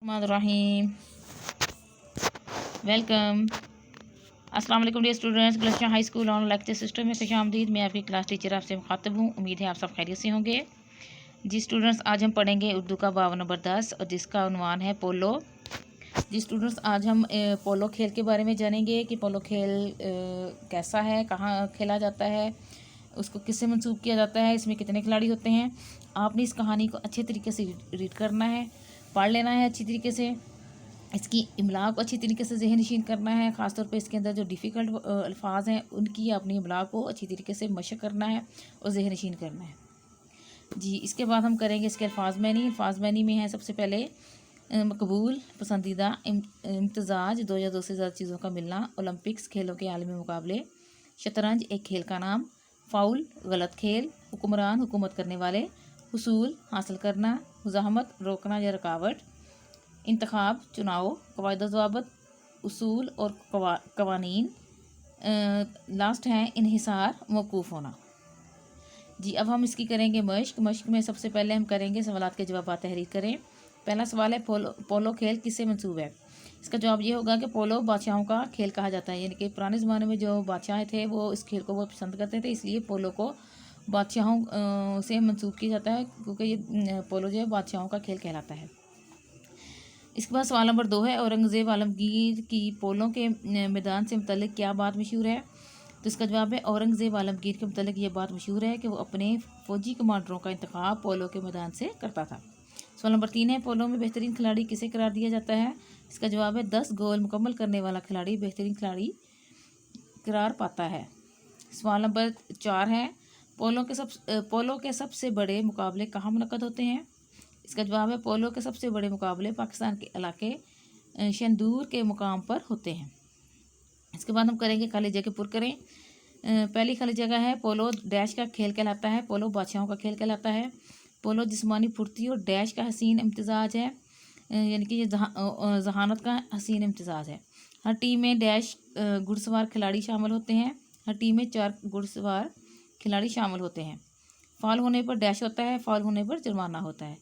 रहीम welcome. अस्सलाम वालेकुम dear students, Gulshan high school on lecture system में खुशामदीद। मैं आपकी क्लास टीचर आपसे मुखातब हूँ। उम्मीद है आप सब खैरियत से होंगे। जी स्टूडेंट्स, आज हम पढ़ेंगे उर्दू का 52 नंबर 10 और जिसका उन्वान है पोलो। जी स्टूडेंट्स, आज हम पोलो खेल के बारे में जानेंगे कि पोलो खेल कैसा है, कहाँ खेला जाता है, उसको किससे मंसूब किया जाता है, इसमें कितने खिलाड़ी होते हैं। आपने इस कहानी को अच्छे तरीके से रीड करना है, पढ़ लेना है अच्छी तरीके से। इसकी इमला को अच्छी तरीके से ज़हन नशीन करना है। ख़ासतौर पे इसके अंदर जो डिफ़िकल्ट अल्फाज हैं उनकी अपनी इमला को अच्छी तरीके से मशक करना है और ज़हन नशीन करना है। जी, इसके बाद हम करेंगे इसके अल्फाज मैनी में है सबसे पहले मकबूल, पसंदीदा, इम्तजाज, दो या दो से ज़्यादा चीज़ों का मिलना, ओलंपिक्स खेलों के आलमी मुकाबले, शतरंज एक खेल का नाम, फ़ाउल गलत खेल, हुक्मरान हुकूमत करने वाले, हुसूल हासिल करना, मुज़ाहमत रोकना या रुकावट, इंतखाब चुनाव, कवायद ज़वाबत, उसूल और कवानीन, लास्ट है इन्हिसार मौकूफ़ होना। जी, अब हम इसकी करेंगे मश्क में सबसे पहले हम करेंगे सवालात के जवाब तहरीर करें। पहला सवाल है पोलो खेल किससे मंसूब है। इसका जवाब ये होगा कि पोलो बादशाहों का खेल कहा जाता है, यानी कि पुराने ज़माने में जो बादशाह थे वो इस खेल को बहुत पसंद करते थे, इसलिए पोलो को बादशाहों से मंसूब किया जाता है, क्योंकि ये पोलो जो है बादशाहों का खेल कहलाता है। इसके बाद सवाल नंबर 2 है औरंगज़ेब आलमगीर की पोलो के मैदान से मुतल्लिक क्या बात मशहूर है। तो इसका जवाब है औरंगज़ेब आलमगीर के मुतल्लिक ये बात मशहूर है कि वो अपने फ़ौजी कमांडरों का इंतखाब पोलो के मैदान से करता था। सवाल नंबर 3 है पोलो में बेहतरीन खिलाड़ी किसे करार दिया जाता है। इसका जवाब है 10 गोल मुकम्मल करने वाला खिलाड़ी बेहतरीन खिलाड़ी करार पाता है। सवाल नंबर 4 है पोलो के सबसे बड़े मुकाबले कहाँ मुनक़द होते हैं। इसका जवाब है पोलो के सबसे बड़े मुकाबले पाकिस्तान के इलाके शंदूर के मुकाम पर होते हैं। इसके बाद हम करेंगे खाली जगह पुर करें। पहली खाली जगह है पोलो डैश का खेल कहलाता है, पोलो बादशाहों का खेल कहलाता है। पोलो जिस्मानी फुर्ती और डैश का हसीन इम्तजाज है, यानी कि ये जहानत का हसीन इम्तजाज है। हर टीम में डैश घुड़सवार खिलाड़ी शामिल होते हैं। हर टीम में 4 घुड़सवार खिलाड़ी शामिल होते हैं। फॉल होने पर डैश होता है, फॉल होने पर जुर्माना होता है।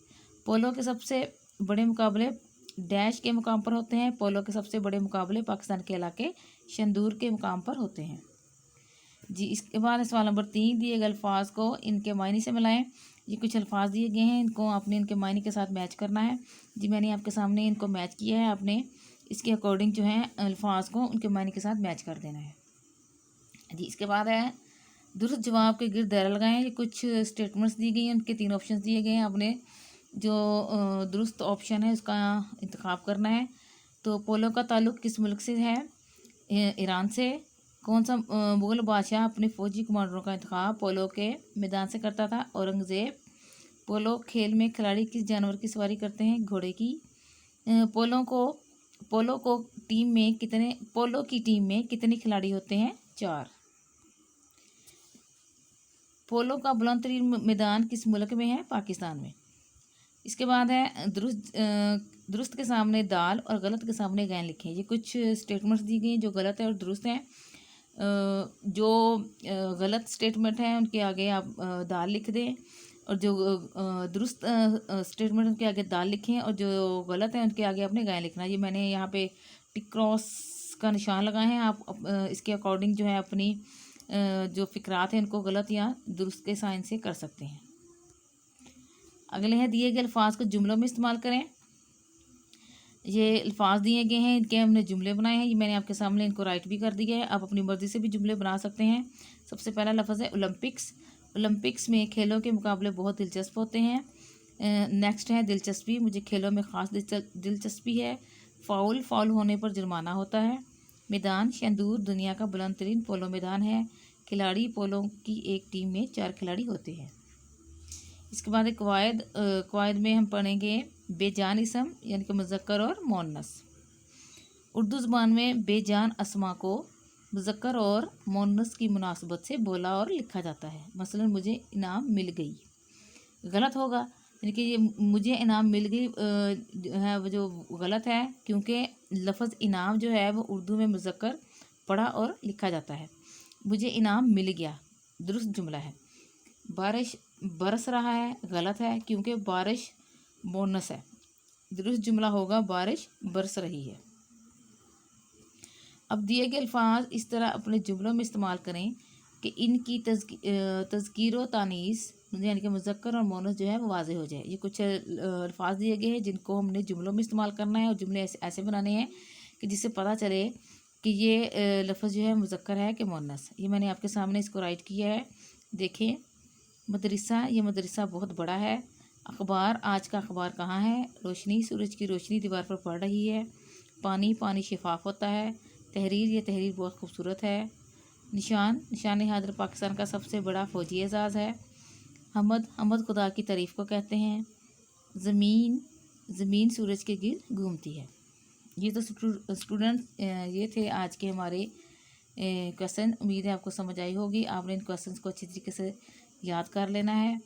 पोलो के सबसे बड़े मुकाबले डैश के मुकाम पर होते हैं। पोलो के सबसे बड़े मुकाबले पाकिस्तान के इलाके शंदूर के मुकाम पर होते हैं। जी, इसके बाद सवाल नंबर 3, दिए गए अल्फाज को इनके मायने से मिलाएं। ये कुछ अल्फाज दिए गए हैं, इनको आपने इनके मायने के साथ मैच करना है। जी, मैंने आपके सामने इनको मैच किया है, आपने इसके अकॉर्डिंग जो है अल्फाज को उनके मायने के साथ मैच कर देना है। जी, इसके बाद है दुरुस्त जवाब के गिर्द दायरा लगाएं। ये कुछ स्टेटमेंट्स दी गई हैं, उनके 3 ऑप्शन दिए गए हैं, आपने जो दुरुस्त ऑप्शन है उसका इंतखाब करना है। तो पोलो का ताल्लुक़ किस मुल्क से है। ईरान से। कौन सा मुग़ल बादशाह अपने फ़ौजी कमांडरों का इंतखाब पोलो के मैदान से करता था। औरंगज़ेब। पोलो खेल में खिलाड़ी किस जानवर की सवारी करते हैं, घोड़े की। पोलो की टीम में कितने खिलाड़ी होते हैं, 4। पोलो का बुलंद तरीन मैदान किस मुल्क में है, पाकिस्तान में। इसके बाद है दुरुस्त के सामने दाल और गलत के सामने गैन लिखें। ये कुछ स्टेटमेंट्स दी गई हैं जो गलत है और दुरुस्त हैं। जो गलत स्टेटमेंट हैं उनके आगे आप दाल लिख दें, और जो दुरुस्त स्टेटमेंट उनके आगे दाल लिखें, और जो गलत है उनके आगे आपने गैन लिखना। ये मैंने यहाँ पे टिक क्रॉस का निशान लगाए हैं। आप इसके अकॉर्डिंग जो है अपनी जो फ़िक्रात हैं इनको गलत या दुरुस्त के साइन से कर सकते हैं। अगले हैं दिए गए अल्फाज को जुमलों में इस्तेमाल करें। ये अल्फाज दिए गए हैं, इनके हमने जुमले बनाए हैं। ये मैंने आपके सामने इनको राइट भी कर दिया है, आप अपनी मर्ज़ी से भी जुमले बना सकते हैं। सबसे पहला लफ्ज़ है ओलंपिक्स। ओलंपिक्स में खेलों के मुकाबले बहुत दिलचस्प होते हैं। नेक्स्ट है दिलचस्पी, मुझे खेलों में ख़ास दिलचस्पी है। फ़ाउल होने पर जुर्माना होता है। मैदान शंदूर दुनिया का बुलंद तरीन पोलो मैदान है। खिलाड़ी पोलो की एक टीम में 4 खिलाड़ी होते हैं। इसके बाद कवायद में हम पढ़ेंगे बेजान इसम, यानी कि मुज़क्कर और मोन्नस। उर्दू ज़बान में बेजान अस्मा को मुज़क्कर और मोन्नस की मुनासबत से बोला और लिखा जाता है। मसलन मुझे इनाम मिल गई, गलत होगा, यानी कि ये मुझे इनाम मिल गई है वो जो गलत है, क्योंकि लफ्ज़ इनाम जो है वो उर्दू में मुज़क्कर पढ़ा और लिखा जाता है। मुझे इनाम मिल गया दुरुस्त जुमला है। बारिश बरस रहा है, गलत है, क्योंकि बारिश बोनस है। दुरुस्त जुमला होगा बारिश बरस रही है। अब दिए गए अल्फाज इस तरह अपने जुमलों में इस्तेमाल करें कि इनकी तज़कीर व तानीस यानी कि मुज़क्कर और मोनस जो है वो वाज़े हो जाए। ये कुछ अल्फाज दिए गए हैं जिनको हमने जुमलों में इस्तेमाल करना है और जुमले ऐसे बनाने हैं कि जिससे पता चले कि ये लफ्ज़ जो है मुज़क्कर है कि मोनस। ये मैंने आपके सामने इसको राइट किया है, देखें। मदरसा, ये मदरसा बहुत बड़ा है। अखबार, आज का अखबार कहाँ है। रोशनी, सूरज की रोशनी दीवार पर पड़ रही है। पानी, पानी शफाफ होता है। तहरीर, ये तहरीर बहुत खूबसूरत है। निशान, निशान हाजिर पाकिस्तान का सबसे बड़ा फ़ौजी एजाज़ है। हमद, हमद खुदा की तारीफ़ को कहते हैं। ज़मीन, ज़मीन सूरज के गिर्द घूमती है। ये तो स्टूडेंट्स ये थे आज के हमारे क्वेश्चन। उम्मीद है आपको समझ आई होगी। आपने इन क्वेश्चंस को अच्छी तरीके से याद कर लेना है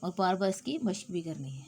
और बार बार इसकी मशक भी करनी है।